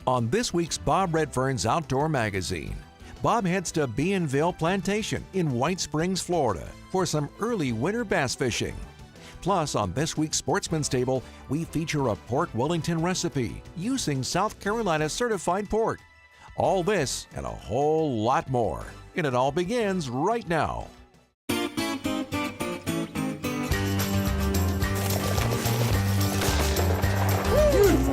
On this week's Bob Redfern's Outdoor Magazine, Bob heads to Bienville Plantation in White Springs, Florida for some early winter bass fishing. Plus, on this week's Sportsman's Table, we feature a pork Wellington recipe using South Carolina certified pork. All this and a whole lot more. And it all begins right now. Beautiful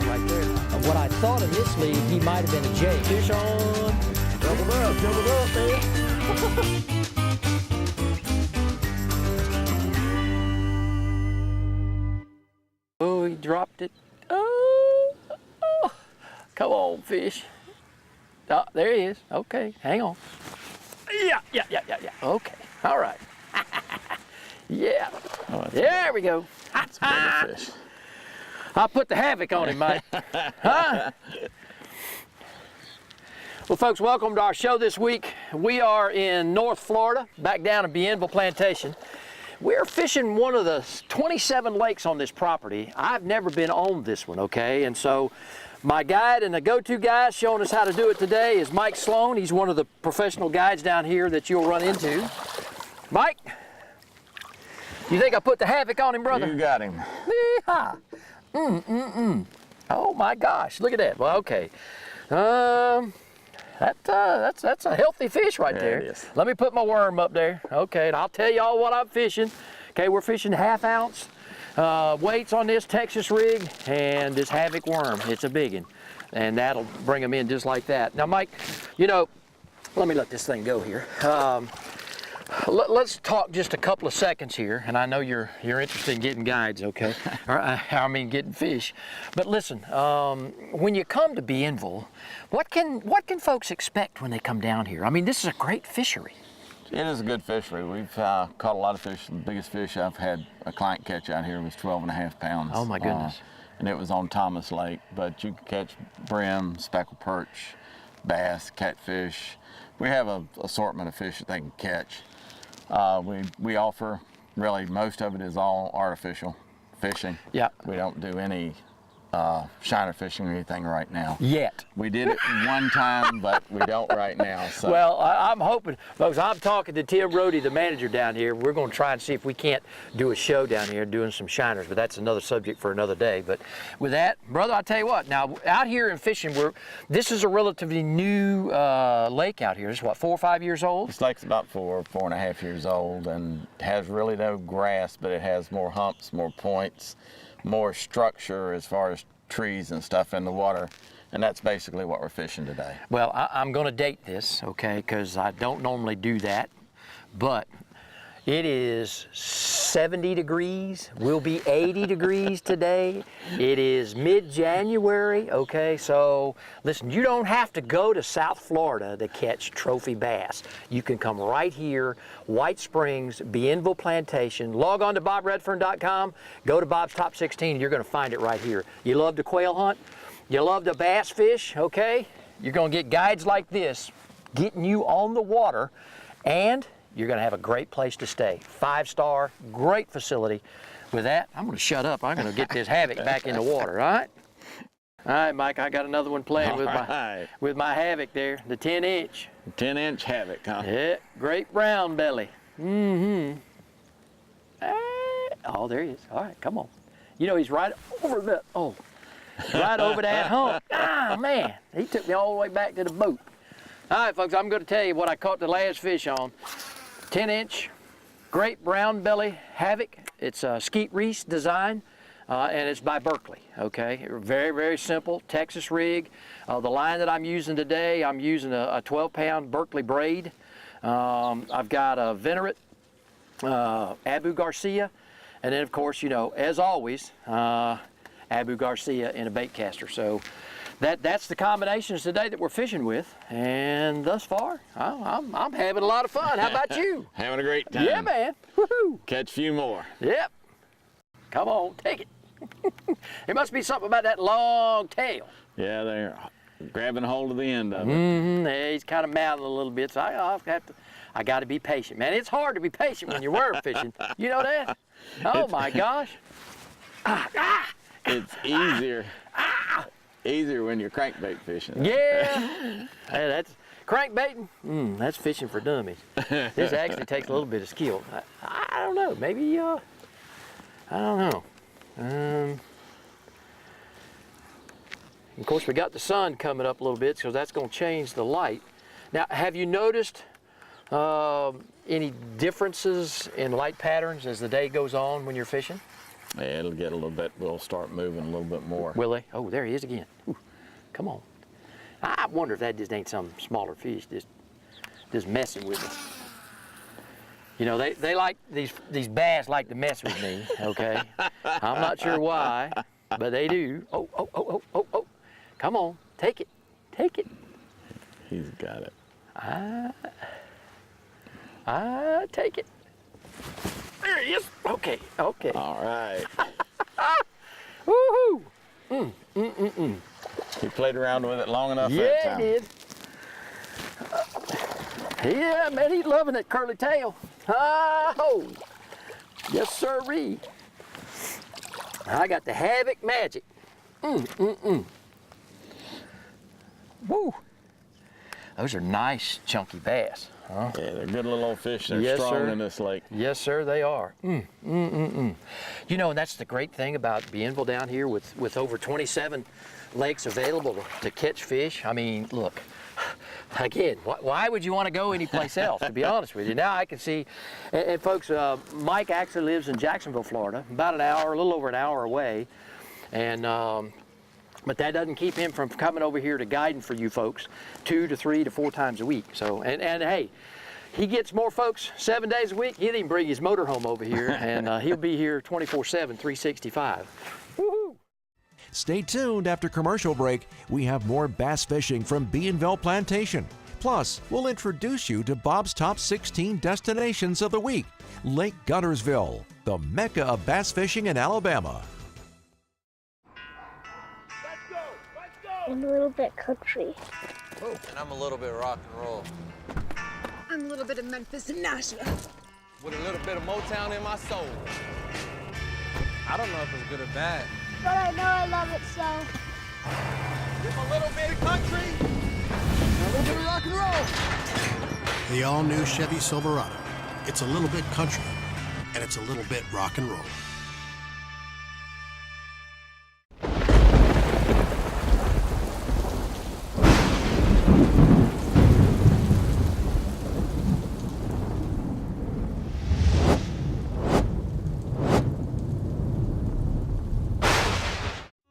right there. What I thought of this lead, he might have been a J. Fish on. Doubled up there. Oh, he dropped it. Oh, come on, fish. Oh, there he is. Okay, hang on. Yeah. Okay, all right. Yeah. Oh, there we go. That's a bigger fish. I'll put the havoc on him, mate. Huh? Well, folks, welcome to our show this week. We are in North Florida, back down in Bienville Plantation. We're fishing one of the 27 lakes on this property. I've never been on this one, okay? And so my guide and the go-to guy showing us how to do it today is Mike Sloan. He's one of the professional guides down here that you'll run into. Mike, you think I put the havoc on him, brother? You got him. Yeehaw. Oh my gosh, look at that. Well, okay. That's a healthy fish right there. It is. Let me put my worm up there. Okay, and I'll tell y'all what I'm fishing. Okay, we're fishing 1/2 ounce weights on this Texas rig and this havoc worm. It's a big one, and that'll bring them in just like that. Now, Mike, you know, let me let this thing go here. Let's talk just a couple of seconds here, and I know you're interested in getting guides, okay? Or, I mean, getting fish. But listen, when you come to Bienville, what can folks expect when they come down here? I mean, this is a great fishery. It is a good fishery. We've caught a lot of fish. The biggest fish I've had a client catch out here was 12.5 pounds. Oh my goodness. And it was on Thomas Lake, but you can catch brim, speckled perch, bass, catfish. We have an assortment of fish that they can catch. We offer, really, most of it is all artificial fishing. Yeah. We don't do any shiner fishing or anything right now. Yet. We did it one time, but we don't right now. So. Well, I'm hoping, folks, I'm talking to Tim Rody, the manager down here. We're going to try and see if we can't do a show down here doing some shiners, but that's another subject for another day. But with that, brother, I'll tell you what, now out here in fishing, this is a relatively new lake out here. It's what, 4 or 5 years old? This lake's about 4.5 years old and has really no grass, but it has more humps, more points, more structure as far as trees and stuff in the water, and that's basically what we're fishing today. Well, I'm going to date this, okay, because I don't normally do that, but it is 70 degrees. We'll be 80 degrees today. It is mid-January, okay, so listen, you don't have to go to South Florida to catch trophy bass. You can come right here, White Springs, Bienville Plantation. Log on to BobRedfern.com, go to Bob's Top 16, you're going to find it right here. You love to quail hunt? You love to bass fish, okay? You're going to get guides like this getting you on the water, and you're going to have a great place to stay. 5-star, great facility. With that, I'm going to shut up. I'm going to get this havoc back in the water, all right? All right, Mike, I got another one playing with my havoc there, the 10-inch. 10-inch havoc, huh? Yeah, great brown belly. Oh, there he is. All right, come on. You know, he's right over right over that hump. Ah, man, he took me all the way back to the boat. All right, folks, I'm going to tell you what I caught the last fish on. 10-inch, great brown belly havoc. It's a Skeet Reese design, and it's by Berkley, okay? Very, very simple, Texas rig. The line that I'm using today, I'm using a 12-pound Berkley braid. I've got a Venerate, Abu Garcia, and then, of course, you know, as always, Abu Garcia in a bait caster. So that's the combinations today that we're fishing with, and thus far, I'm having a lot of fun. How about you? Having a great time. Yeah, man. Woohoo! Catch a few more. Yep. Come on, take it. There must be something about that long tail. Yeah, they're grabbing hold of the end of it. Yeah, he's kind of mouthing a little bit, so I got to be patient, man. It's hard to be patient when you're worm fishing. You know that? Oh my gosh. It's easier. Easier when you're crankbait fishing. Yeah. Hey, that's crankbaiting. That's fishing for dummies. This actually takes a little bit of skill. I don't know. Maybe I don't know. Of course, we got the sun coming up a little bit, so that's going to change the light. Now, have you noticed any differences in light patterns as the day goes on when you're fishing? Yeah, it'll get a little bit, we'll start moving a little bit more. Will they? Oh, there he is again. Ooh, come on. I wonder if that just ain't some smaller fish just messing with us. You know, they like, these bass like to mess with me, okay? I'm not sure why, but they do. Oh, oh, oh, oh, oh, oh. Come on, take it, take it. He's got it. I take it. There he is. Okay, okay. All right. Woohoo! He played around with it long enough that Yeah, time. he did. Yeah, man, he's loving that curly tail. Oh, yes, sirree. I got the Havoc Magic. Woo. Those are nice, chunky bass. Huh? Yeah, they're good little old fish. They're Yes, strong sir. in this lake. Yes, sir, they are. You know, and that's the great thing about Bienville down here with over 27 lakes available to catch fish. I mean, look, again, why would you want to go anyplace else, to be honest with you? Now I can see, and folks, Mike actually lives in Jacksonville, Florida, about an hour, a little over an hour away, and but that doesn't keep him from coming over here to guiding for you folks 2 to 3 to 4 times a week. So, and hey, he gets more folks 7 days a week. He'll even bring his motorhome over here, and he'll be here 24/7, 365. Woohoo! Stay tuned after commercial break. We have more bass fishing from Bienville Plantation. Plus, we'll introduce you to Bob's top 16 destinations of the week. Lake Guntersville, the mecca of bass fishing in Alabama. I'm a little bit country. Oh, and I'm a little bit rock and roll. I'm a little bit of Memphis and Nashville. With a little bit of Motown in my soul. I don't know if it's good or bad. But I know I love it so. Give a little bit of country, a little bit of rock and roll. The all-new Chevy Silverado. It's a little bit country, and it's a little bit rock and roll.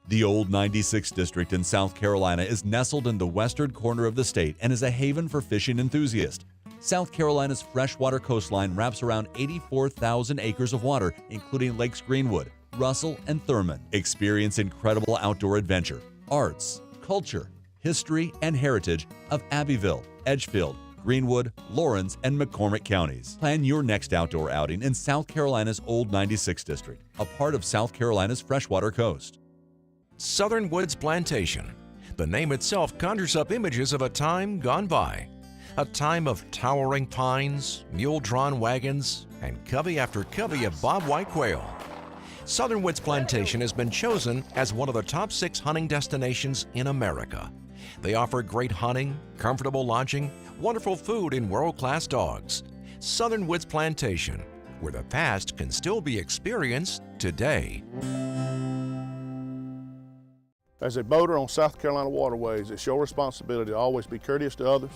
The Old 96 District in South Carolina is nestled in the western corner of the state and is a haven for fishing enthusiasts. South Carolina's freshwater coastline wraps around 84,000 acres of water, including Lakes Greenwood, Russell, and Thurmond. Experience incredible outdoor adventure, arts, culture, history, and heritage of Abbeville, Edgefield, Greenwood, Lawrence, and McCormick counties. Plan your next outdoor outing in South Carolina's Old 96 District, a part of South Carolina's freshwater coast. Southern Woods Plantation. The name itself conjures up images of a time gone by. A time of towering pines, mule-drawn wagons, and covey after covey of bobwhite quail. Southern Woods Plantation has been chosen as one of the top 6 hunting destinations in America. They offer great hunting, comfortable lodging, wonderful food, and world-class dogs. Southern Woods Plantation, where the past can still be experienced today. As a boater on South Carolina waterways, it's your responsibility to always be courteous to others,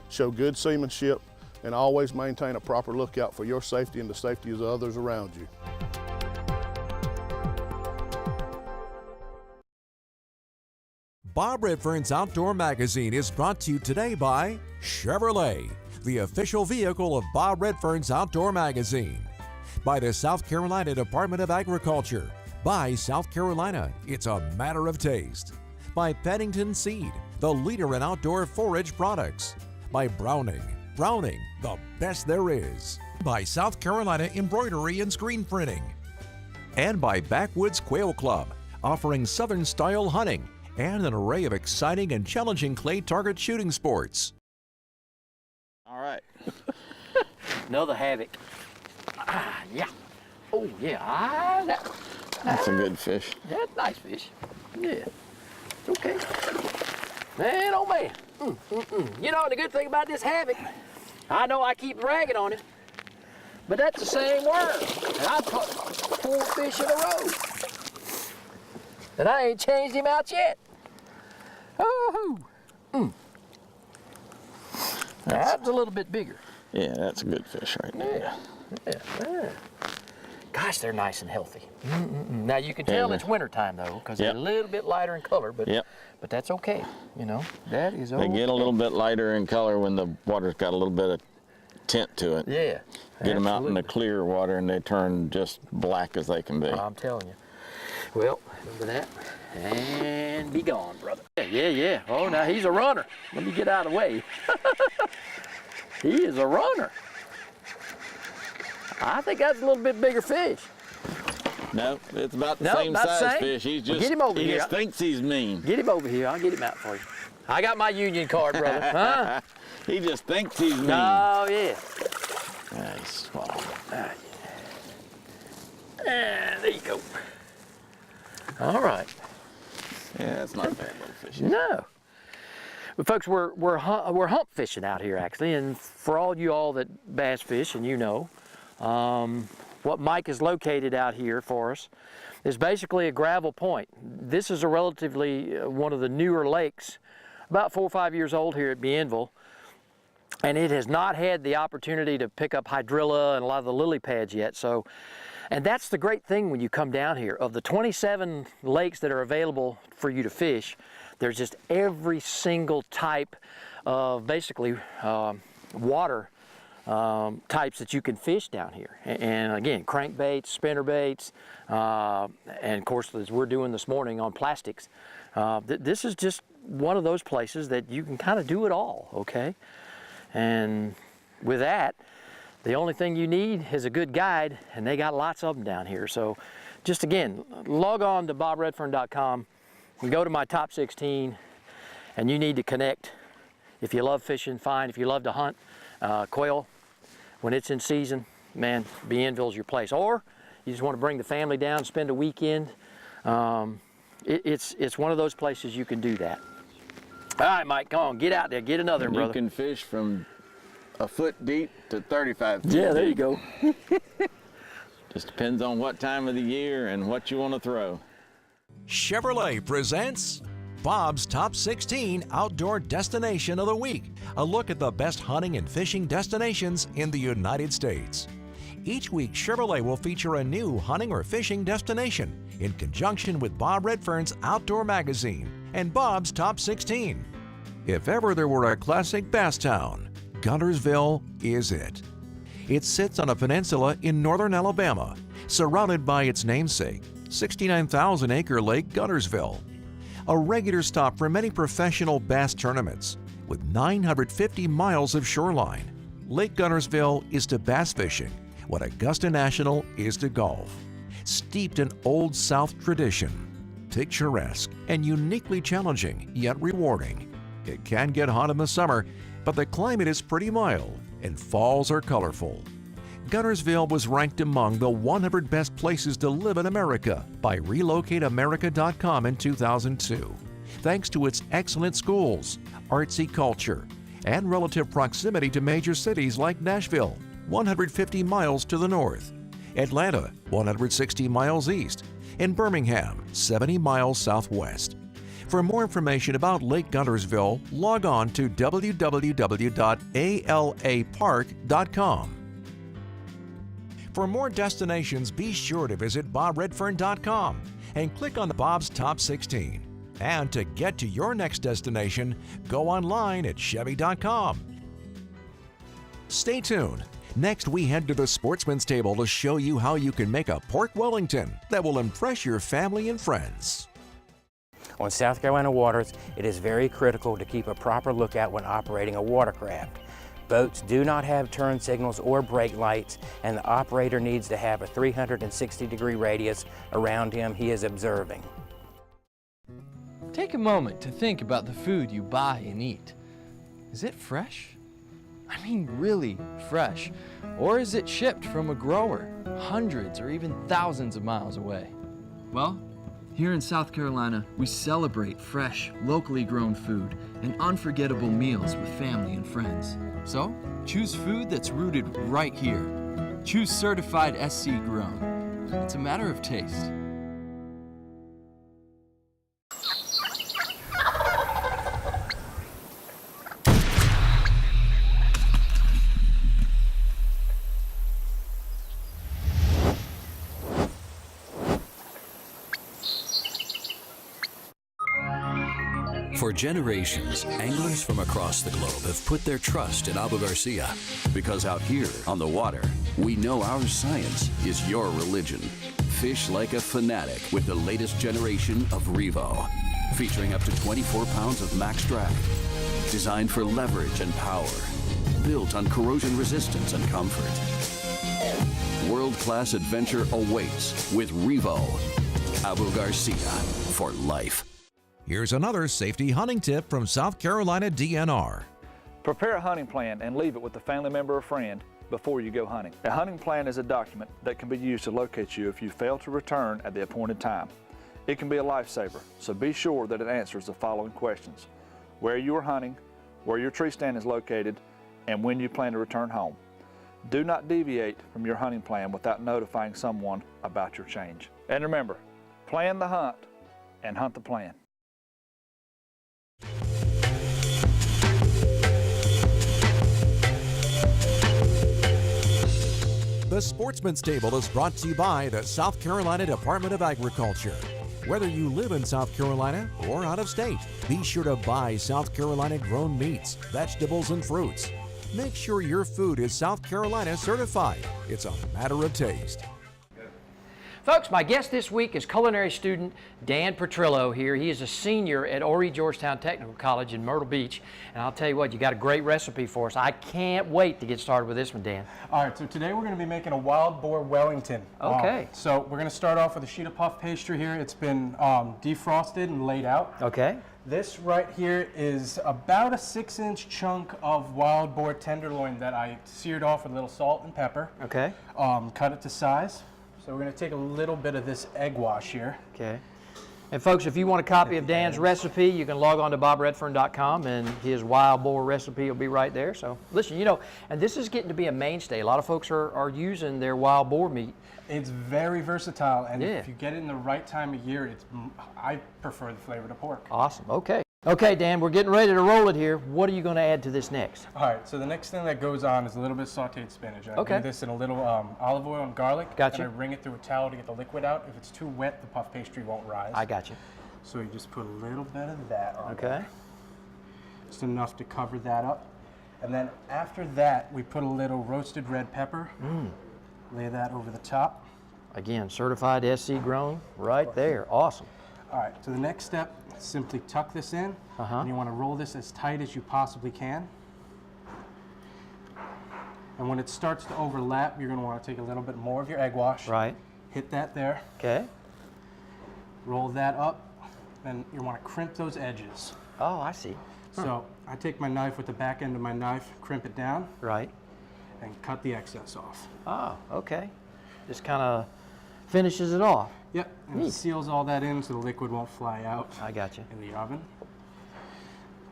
show good seamanship, and always maintain a proper lookout for your safety and the safety of the others around you. Bob Redfern's Outdoor Magazine is brought to you today by Chevrolet, the official vehicle of Bob Redfern's Outdoor Magazine. By the South Carolina Department of Agriculture. By South Carolina, it's a matter of taste. By Pennington Seed, the leader in outdoor forage products. By Browning, the best there is. By South Carolina Embroidery and Screen Printing. And by Backwoods Quail Club, offering Southern-style hunting and an array of exciting and challenging clay target shooting sports. All right. Another Havoc. Yeah. Oh, yeah. That's a good fish. That's nice fish. Yeah. Okay. Man, oh man. You know, the good thing about this Havoc, I know I keep bragging on it, but that's the same worm. And I've caught 4 fish in a row. And I ain't changed him out yet. Oh, that's a little bit bigger. Yeah, that's a good fish right there. Yeah. Gosh, they're nice and healthy. Now you can tell it's wintertime though, because they're a little bit lighter in color, but that's okay. You know, that is okay. They get a little bit lighter in color when the water's got a little bit of tint to it. Yeah. Get them out in the clear water and they turn just black as they can be. I'm telling you. Well, remember that. And be gone, brother. Yeah. Oh, now he's a runner. Let me get out of the way. He is a runner. I think that's a little bit bigger fish. No, it's about the same size fish. He's just, get him over here. He just thinks he's mean. Get him over here. I'll get him out for you. I got my union card, brother. Huh? He just thinks he's mean. Oh, yeah. Nice. Wow. There you go. All right. Yeah, it's not a bad little fish. No. But folks, we're hump fishing out here actually, and for all you all that bass fish, and you know, what Mike has located out here for us is basically a gravel point. This is a relatively one of the newer lakes, about 4 or 5 years old here at Bienville, and it has not had the opportunity to pick up hydrilla and a lot of the lily pads yet. So, and that's the great thing when you come down here. Of the 27 lakes that are available for you to fish, there's just every single type of basically water types that you can fish down here. And again, crankbaits, spinnerbaits, and of course, as we're doing this morning on plastics, this is just one of those places that you can kind of do it all, okay? And with that, the only thing you need is a good guide, and they got lots of them down here. So just again, log on to bobredfern.com and go to my top 16, and you need to connect. If you love fishing, fine. If you love to hunt quail when it's in season, man, Bienville's your place. Or you just want to bring the family down, spend a weekend. It's one of those places you can do that. All right, Mike, come on, get out there, get another one, brother. You can fish from a foot deep to 35 feet Yeah, there deep. you go. Just depends on what time of the year and what you want to throw. Chevrolet presents Bob's Top 16 Outdoor Destination of the Week, a look at the best hunting and fishing destinations in the United States. Each week, Chevrolet will feature a new hunting or fishing destination in conjunction with Bob Redfern's Outdoor Magazine and Bob's Top 16. If ever there were a classic bass town, Guntersville is it. It sits on a peninsula in northern Alabama, surrounded by its namesake, 69,000-acre Lake Guntersville. A regular stop for many professional bass tournaments. With 950 miles of shoreline, Lake Guntersville is to bass fishing what Augusta National is to golf. Steeped in Old South tradition, picturesque and uniquely challenging, yet rewarding. It can get hot in the summer, but the climate is pretty mild and falls are colorful. Guntersville was ranked among the 100 best places to live in America by RelocateAmerica.com in 2002, thanks to its excellent schools, artsy culture, and relative proximity to major cities like Nashville, 150 miles to the north, Atlanta, 160 miles east, and Birmingham, 70 miles southwest. For more information about Lake Guntersville, log on to www.alapark.com. For more destinations, be sure to visit bobredfern.com and click on the Bob's Top 16. And to get to your next destination, go online at chevy.com. Stay tuned. Next, we head to the Sportsman's Table to show you how you can make a pork Wellington that will impress your family and friends. On South Carolina waters, it is very critical to keep a proper lookout when operating a watercraft. Boats do not have turn signals or brake lights, and the operator needs to have a 360-degree radius around him he is observing. Take a moment to think about the food you buy and eat. Is it fresh? I mean really fresh. Or is it shipped from a grower hundreds or even thousands of miles away? Well, Here in South Carolina, we celebrate fresh, locally grown food and unforgettable meals with family and friends. So, choose food that's rooted right here. Choose certified SC grown. It's a matter of taste. For generations, anglers from across the globe have put their trust in Abu Garcia. Because out here on the water, we know our science is your religion. Fish like a fanatic with the latest generation of Revo. Featuring up to 24 pounds of max drag. Designed for leverage and power. Built on corrosion resistance and comfort. World-class adventure awaits with Revo. Abu Garcia for life. Here's another safety hunting tip from South Carolina DNR. Prepare a hunting plan and leave it with a family member or friend before you go hunting. A hunting plan is a document that can be used to locate you if you fail to return at the appointed time. It can be a lifesaver, so be sure that it answers the following questions: where you are hunting, where your tree stand is located, and when you plan to return home. Do not deviate from your hunting plan without notifying someone about your change. And remember, plan the hunt and hunt the plan. The Sportsman's Table is brought to you by the South Carolina Department of Agriculture. Whether you live in South Carolina or out of state, be sure to buy South Carolina grown meats, vegetables, and fruits. Make sure your food is South Carolina certified. It's a matter of taste. Folks, my guest this week is culinary student Dan Petrillo here. He is a senior at Horry Georgetown Technical College in Myrtle Beach. And I'll tell you what, you got a great recipe for us. I can't wait to get started with this one, Dan. All right, so today we're going to be making a wild boar Wellington. Okay. So we're going to start off with a sheet of puff pastry here. It's been defrosted and laid out. Okay. This right here is about a 6-inch chunk of wild boar tenderloin that I seared off with a little salt and pepper. Okay. Cut it to size. So we're going to take a little bit of this egg wash here. Okay. And folks, if you want a copy of Dan's recipe, you can log on to bobredfern.com and his wild boar recipe will be right there. So listen, you know, and this is getting to be a mainstay. A lot of folks are using their wild boar meat. It's very versatile, and Yeah. if you get it in the right time of year, I prefer the flavor to pork. Awesome. Okay. Okay, Dan, we're getting ready to roll it here. What are you going to add to this next? All right, so the next thing that goes on is a little bit of sauteed spinach. I Okay. do this in a little olive oil and garlic. Gotcha. And I wring it through a towel to get the liquid out. If it's too wet, the puff pastry won't rise. I got you. So you just put a little bit of that on. Okay. Just enough to cover that up. And then after that, we put a little roasted red pepper. Lay that over the top. Again, certified SC grown right there. Awesome. All right, so the next step, simply tuck this in, and you want to roll this as tight as you possibly can. And when it starts to overlap, you're going to want to take a little bit more of your egg wash. Right. Hit that there. Okay. Roll that up, then you want to crimp those edges. Oh, I see. So I take my knife with the back end of my knife, crimp it down. Right. And cut the excess off. Oh, okay. Just kind of finishes it off. Yep, and it seals all that in so the liquid won't fly out. I got you. In the oven.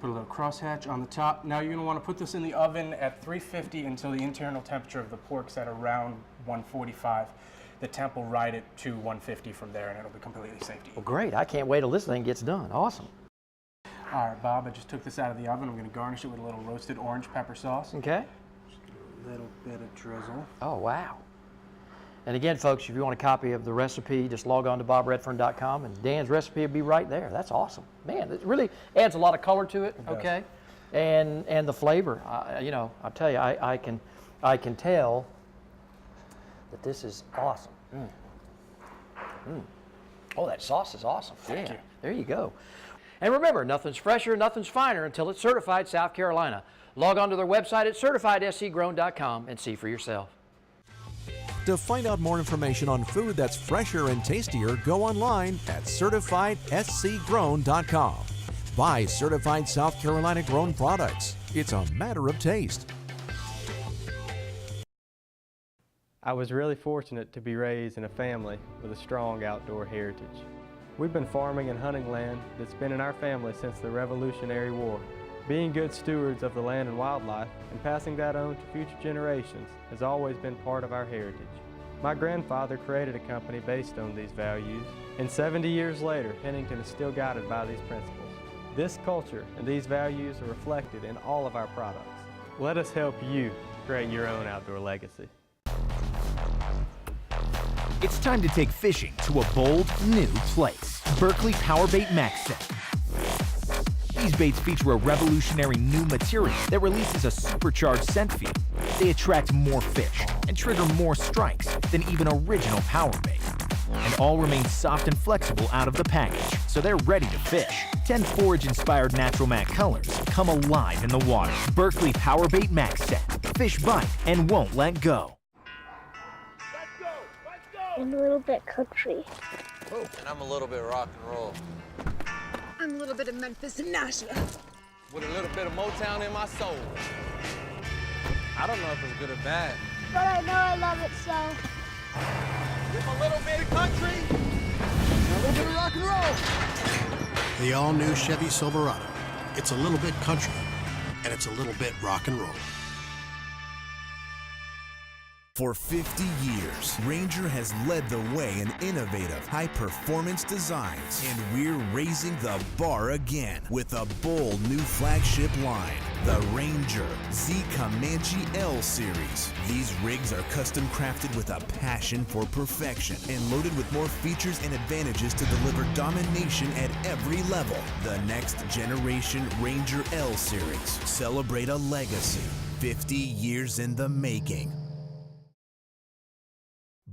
Put a little crosshatch on the top. Now you're going to want to put this in the oven at 350 until the internal temperature of the pork's at around 145. The temp will ride it to 150 from there, and it'll be completely safe to eat. Well, great. I can't wait till this thing gets done. Awesome. All right, Bob, I just took this out of the oven. I'm going to garnish it with a little roasted orange pepper sauce. Okay. Just a little bit of drizzle. Oh, wow. And again, folks, if you want a copy of the recipe, just log on to bobredfern.com, and Dan's recipe will be right there. That's awesome. Man, it really adds a lot of color to it, okay? And the flavor, you know, I'll tell you, I can tell that this is awesome. Oh, that sauce is awesome. Thank you. There you go. And remember, nothing's fresher, nothing's finer until it's certified South Carolina. Log on to their website at certifiedscgrown.com and see for yourself. To find out more information on food that's fresher and tastier, go online at certifiedscgrown.com. Buy certified South Carolina grown products. It's a matter of taste. I was really fortunate to be raised in a family with a strong outdoor heritage. We've been farming and hunting land that's been in our family since the Revolutionary War. Being good stewards of the land and wildlife and passing that on to future generations has always been part of our heritage. My grandfather created a company based on these values, and 70 years later, Pennington is still guided by these principles. This culture and these values are reflected in all of our products. Let us help you create your own outdoor legacy. It's time to take fishing to a bold, new place. Berkley Power Bait Magzine. These baits feature a revolutionary new material that releases a supercharged scent feed. They attract more fish and trigger more strikes than even original power bait. And all remain soft and flexible out of the package, so they're ready to fish. 10 forage-inspired natural matte colors come alive in the water. Berkley Power Bait Magzine. Fish bite and won't let go. I'm a little bit country. Oh, and I'm a little bit rock and roll. I'm a little bit of Memphis and Nashville. With a little bit of Motown in my soul. I don't know if it's good or bad. But I know I love it so. Give a little bit of country, and a little bit of rock and roll. The all-new Chevy Silverado. It's a little bit country, and it's a little bit rock and roll. For 50 years, Ranger has led the way in innovative, high-performance designs, and we're raising the bar again with a bold new flagship line, the Ranger Z Comanche L Series. These rigs are custom crafted with a passion for perfection and loaded with more features and advantages to deliver domination at every level. The next generation Ranger L Series. Celebrate a legacy, 50 years in the making.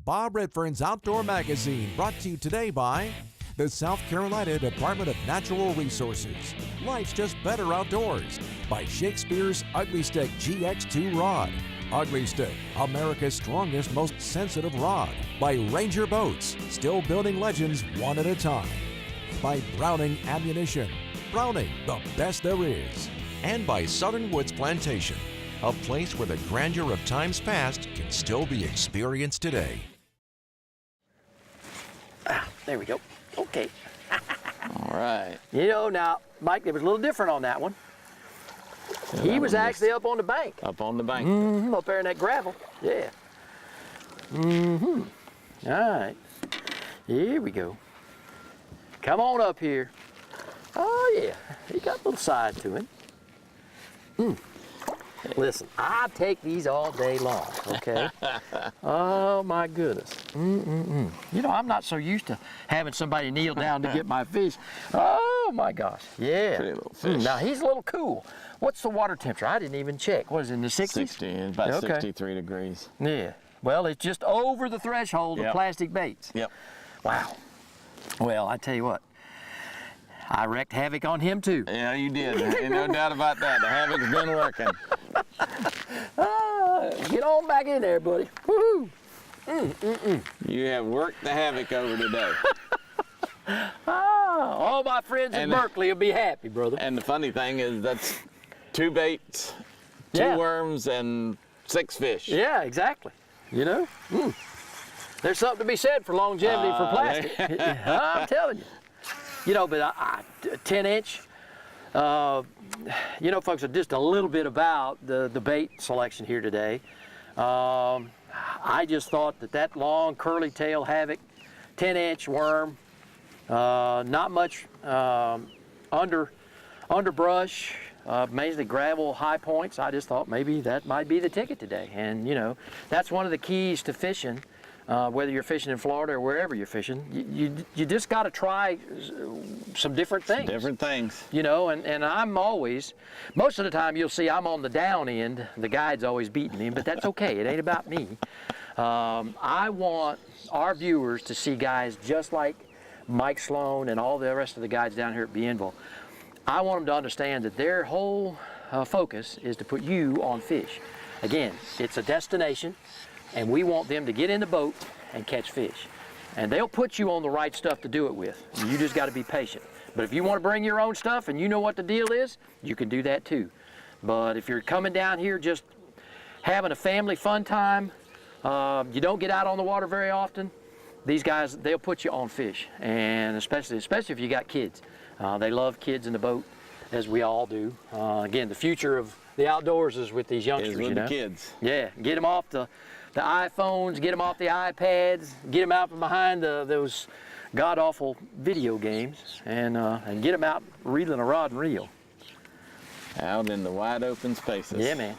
Bob Redfern's Outdoor Magazine, brought to you today by the South Carolina Department of Natural Resources. Life's just better outdoors. By Shakespeare's Ugly Stick GX2 Rod. Ugly Stick, America's strongest, most sensitive rod. By Ranger Boats, still building legends one at a time. By Browning Ammunition. Browning, the best there is. And by Southern Woods Plantation, a place where the grandeur of times past can still be experienced today. There we go. Okay. All right. You know, now, Mike, it was a little different on that one. Yeah, he was actually up on the bank. Up on the bank. Mm-hmm, up there in that gravel. Yeah. Mm-hmm. All right. Here we go. Come on up here. Oh, yeah. He got a little side to him. Listen, I take these all day long, okay? Oh, my goodness. You know, I'm not so used to having somebody kneel down to get my fish. Oh, my gosh. Yeah. Pretty little fish. Now, he's a little cool. What's the water temperature? I didn't even check. What is it, in the 60s? 60, about 63 degrees. Yeah. Well, it's just over the threshold of plastic baits. Yep. Wow. Well, I tell you what. I wreaked havoc on him, too. Yeah, you did. Ain't no doubt about that. The havoc's been working. Get on back in there, buddy. Woo-hoo. You have worked the havoc over today. All my friends in Berkeley will be happy, brother. And the funny thing is that's 2 baits, 2 worms, and 6 fish. Yeah, exactly. You know? There's something to be said for longevity for plastic. I'm telling you. You know, but 10-inch, you know, folks, just a little bit about the bait selection here today. I just thought that long curly tail havoc, 10-inch worm, not much underbrush, mainly gravel high points. I just thought maybe that might be the ticket today. And, you know, that's one of the keys to fishing. Whether you're fishing in Florida or wherever you're fishing, you just got to try some different things. Different things. You know, and I'm always, most of the time you'll see I'm on the down end. The guide's always beating me, but that's okay. It ain't about me. I want our viewers to see guys just like Mike Sloan and all the rest of the guides down here at Bienville. I want them to understand that their whole focus is to put you on fish. Again, it's a destination. And we want them to get in the boat and catch fish. And they'll put you on the right stuff to do it with. You just got to be patient. But if you want to bring your own stuff and you know what the deal is, you can do that too. But if you're coming down here just having a family fun time, you don't get out on the water very often, these guys, they'll put you on fish, and especially if you got kids. They love kids in the boat, as we all do. Again, the future of the outdoors is with these youngsters, with the kids. Yeah, get them off the iPhones, get them off the iPads, get them out from behind those god-awful video games, and get them out reeling a rod and reel. Out in the wide open spaces. Yeah, man.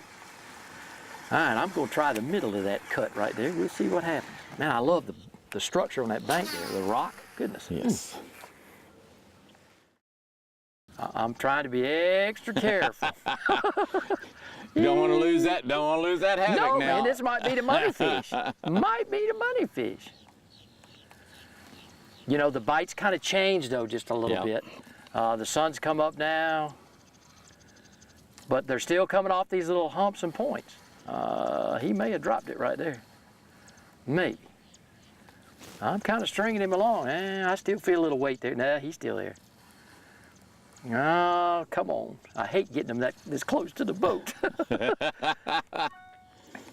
All right, I'm going to try the middle of that cut right there. We'll see what happens. Man, I love the structure on that bank there, the rock. Goodness. Yes. I'm trying to be extra careful. You don't want to lose that. Don't want to lose that haddock no, now. Man, this might be the money fish. Might be the money fish. You know, the bites kind of changed though just a little bit. The sun's come up now, but they're still coming off these little humps and points. He may have dropped it right there. Maybe. I'm kind of stringing him along. I still feel a little weight there. Nah, he's still there. Oh, come on. I hate getting them this close to the boat.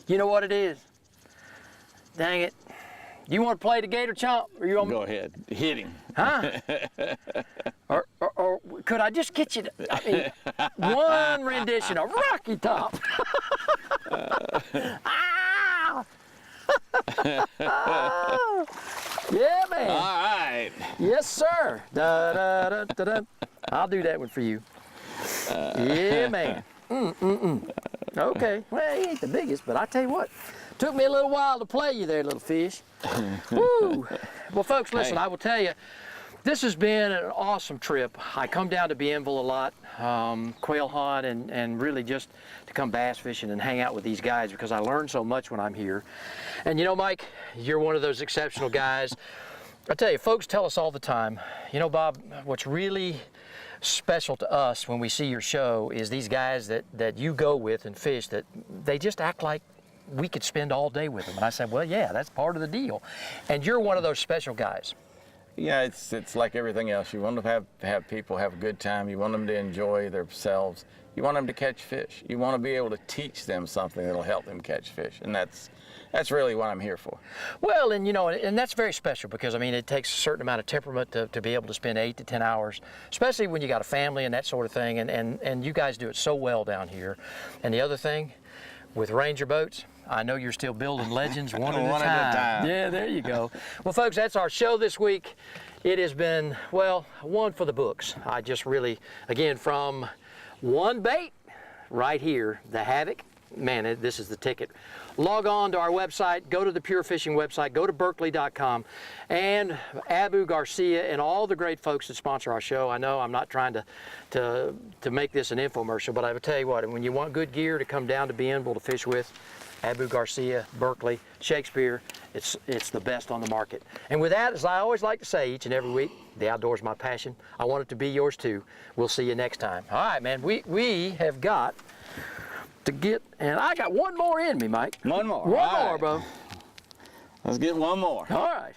You know what it is? Dang it. You want to play the gator chomp? Or you want Go ahead. Hit him. Huh? or could I just get you to, one rendition of Rocky Top? Ah! Yeah, man. All right. Yes, sir. Da, da, da, da, da. I'll do that one for you. Yeah, man. Okay. Well, he ain't the biggest, but I tell you what, took me a little while to play you there, little fish. Woo. Well, folks, listen, I will tell you, this has been an awesome trip. I come down to Bienville a lot, quail hunt, and really just to come bass fishing and hang out with these guys because I learn so much when I'm here. And you know, Mike, you're one of those exceptional guys. I tell you, folks tell us all the time, you know, Bob, what's really special to us when we see your show is these guys that you go with and fish, that they just act like we could spend all day with them. And I said, well, yeah, that's part of the deal. And you're one of those special guys. Yeah, it's like everything else. You want to have people have a good time. You want them to enjoy themselves. You want them to catch fish. You want to be able to teach them something that'll help them catch fish. And that's really what I'm here for. Well, and you know, and that's very special because, I mean, it takes a certain amount of temperament to be able to spend 8 to 10 hours, especially when you got a family and that sort of thing. And you guys do it so well down here. And the other thing, with Ranger boats, I know you're still building legends one at a time. Yeah, there you go. Well, folks, that's our show this week. It has been, well, one for the books. I just really, again, from one bait right here, the Havoc, man, this is the ticket. Log on to our website, go to the Pure Fishing website, go to Berkley.com, and Abu Garcia and all the great folks that sponsor our show. I know I'm not trying to make this an infomercial, but I will tell you what, when you want good gear to come down to Bienville to fish with, Abu Garcia, Berkley, Shakespeare, it's the best on the market. And with that, as I always like to say each and every week, the outdoors is my passion. I want it to be yours too. We'll see you next time. All right, man, we have got to get, and I got one more in me, Mike. One more. One more, bro. Let's get one more. All right.